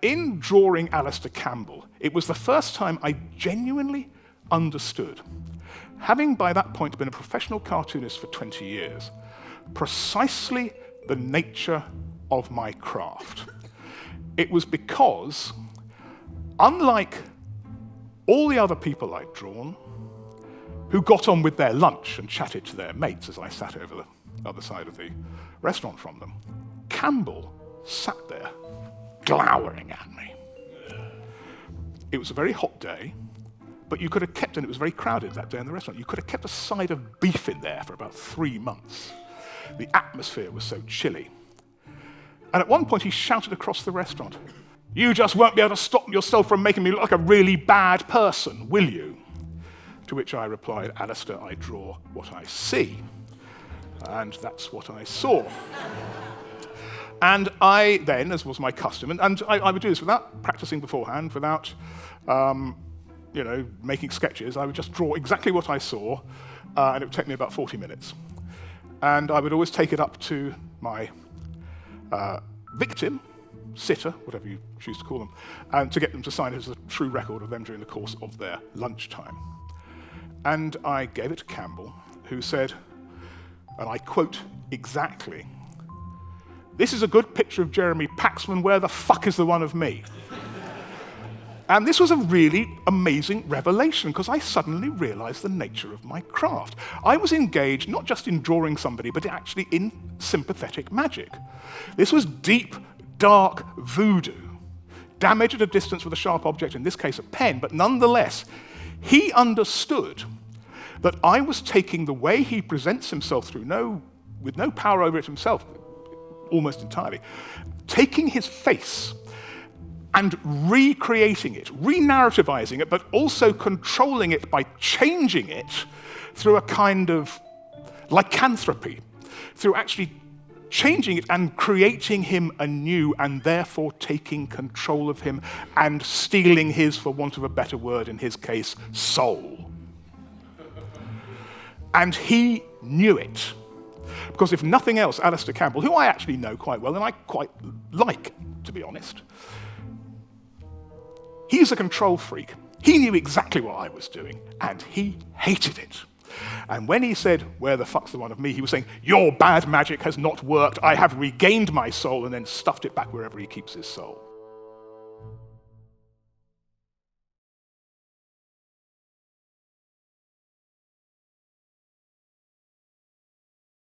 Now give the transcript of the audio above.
In drawing Alistair Campbell, it was the first time I genuinely understood, having by that point been a professional cartoonist for 20 years, precisely the nature of my craft. It was because, unlike all the other people I'd drawn, who got on with their lunch and chatted to their mates as I sat over the other side of the restaurant from them, Campbell sat there glowering at me. It was a very hot day, but you could have kept, and it was very crowded that day in the restaurant, you could have kept a side of beef in there for about 3 months. The atmosphere was so chilly. And at one point he shouted across the restaurant, "You just won't be able to stop yourself from making me look like a really bad person, will you?" To which I replied, "Alistair, I draw what I see." And that's what I saw. And I then, as was my custom, and I would do this without practicing beforehand, without making sketches. I would just draw exactly what I saw, and it would take me about 40 minutes. And I would always take it up to my victim, sitter, whatever you choose to call them, and to get them to sign it as a true record of them during the course of their lunchtime. And I gave it to Campbell, who said, and I quote exactly, "This is a good picture of Jeremy Paxman. Where the fuck is the one of me?" And this was a really amazing revelation, because I suddenly realized the nature of my craft. I was engaged not just in drawing somebody, but actually in sympathetic magic. This was deep, dark voodoo, damage at a distance with a sharp object, in this case a pen, but nonetheless, he understood that I was taking the way he presents himself with no power over it himself, almost entirely, taking his face and recreating it, re-narrativizing it, but also controlling it by changing it through a kind of lycanthropy, through actually changing it and creating him anew, and therefore taking control of him and stealing his, for want of a better word in his case, soul. And he knew it. Because if nothing else, Alistair Campbell, who I actually know quite well and I quite like, to be honest, he's a control freak. He knew exactly what I was doing, and he hated it. And when he said, "Where the fuck's the one of me?" he was saying, "Your bad magic has not worked. I have regained my soul," and then stuffed it back wherever he keeps his soul.